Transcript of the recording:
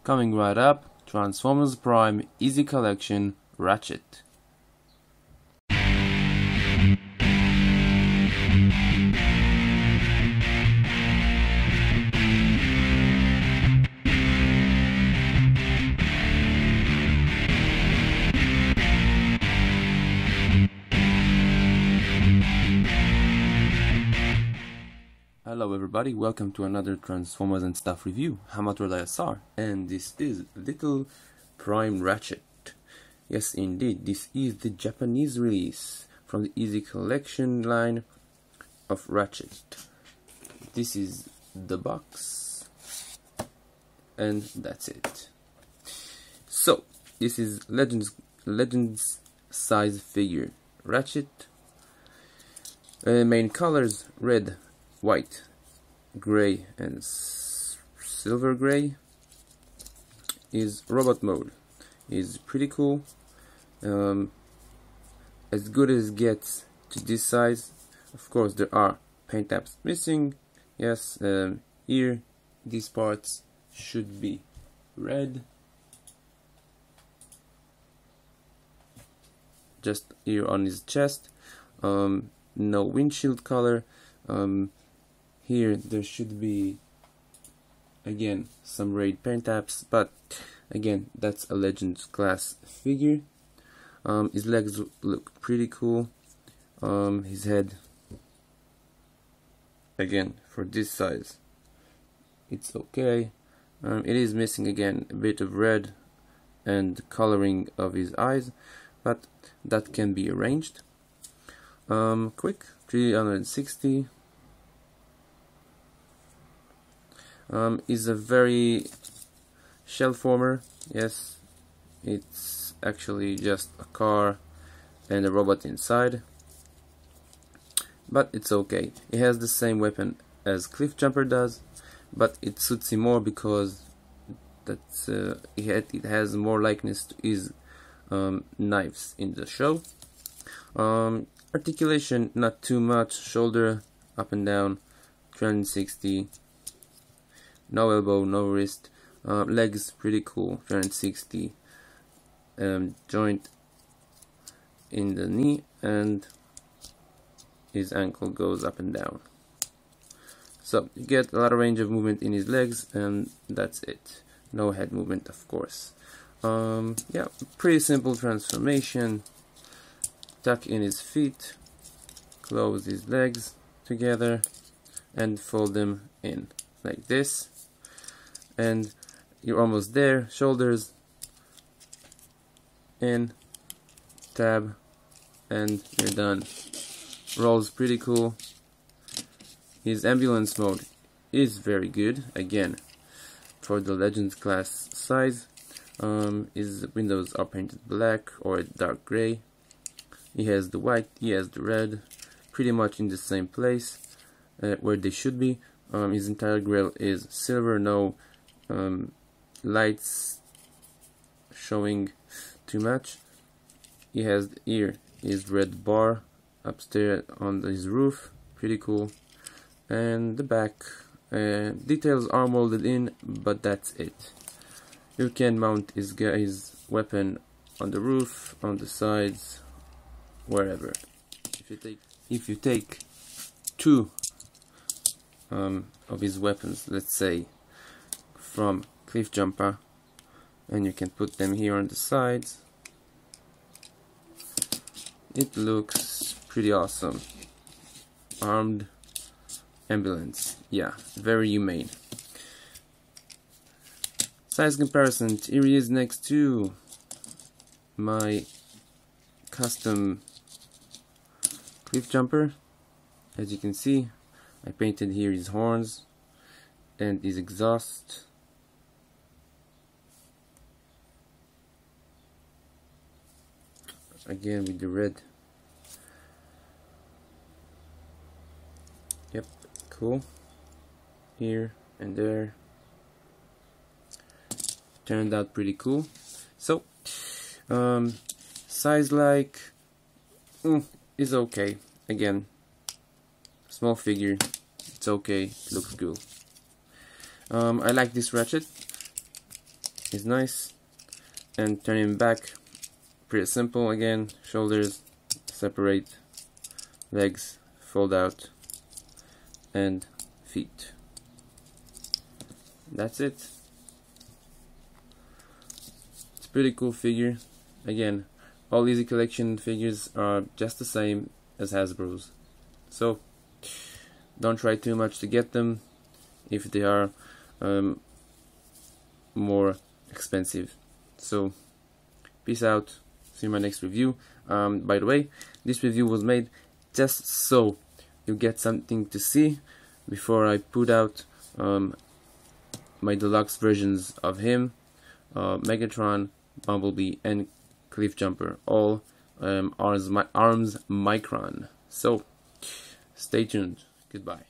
Coming right up, Transformers Prime Easy Collection Ratchet. Hello everybody, welcome to another Transformers and Stuff review. I'm Wtr-Squad, and this is Little Prime Ratchet. Yes indeed, this is the Japanese release from the Easy Collection line of Ratchet. This is the box, and that's it. So, this is Legends size figure Ratchet. Main colors, red, white, gray and silver gray. Is robot mode. Is pretty cool. As good as it gets to this size. Of course there are paint apps missing. Yes, here these parts should be red. Just here on his chest. No windshield color. Here there should be again some red paint apps, but again that's a Legends class figure. His legs look pretty cool. His head, again for this size, it's okay. It is missing again a bit of red and coloring of his eyes, but that can be arranged. Quick 360. Is a very shellformer. Yes, it's actually just a car and a robot inside, but it's okay. It has the same weapon as Cliff Jumper does, but it suits him more because that's it has more likeness to his knives in the show. Articulation not too much. Shoulder up and down 360. No elbow, no wrist. Legs pretty cool, 360. Joint in the knee, and his ankle goes up and down. So you get a lot of range of movement in his legs, and that's it. No head movement, of course. Yeah, pretty simple transformation. Tuck in his feet, close his legs together, and fold them in like this. And you're almost there. Shoulders in, tab, and you're done. Rolls pretty cool. His ambulance mode is very good, again for the Legends class size. His windows are painted black or dark gray. He has the white, he has the red, pretty much in the same place where they should be. His entire grill is silver, no lights showing too much. He has here his red bar upstairs on his roof, pretty cool. And the back details are molded in, but that's it. You can mount his weapon on the roof, on the sides, wherever. If you take two of his weapons, let's say from Cliff Jumper, and you can put them here on the sides, it looks pretty awesome. Armed ambulance, yeah, very humane. Size comparison, here he is next to my custom Cliff Jumper. As you can see, I painted here his horns and his exhaust. Again with the red. Yep, cool. Here and there. Turned out pretty cool. So, size like is okay. Again, small figure. It's okay. It looks cool. I like this Ratchet. is nice. And turn him back, pretty simple again. Shoulders separate, legs fold out, and feet. That's it. It's a pretty cool figure. Again, all Easy Collection figures are just the same as Hasbro's, so don't try too much to get them if they are more expensive. So peace out, see you in my next review. By the way, this review was made just so you get something to see before I put out my deluxe versions of him, Megatron, Bumblebee, and Cliffjumper, all arms micron. So stay tuned. Goodbye.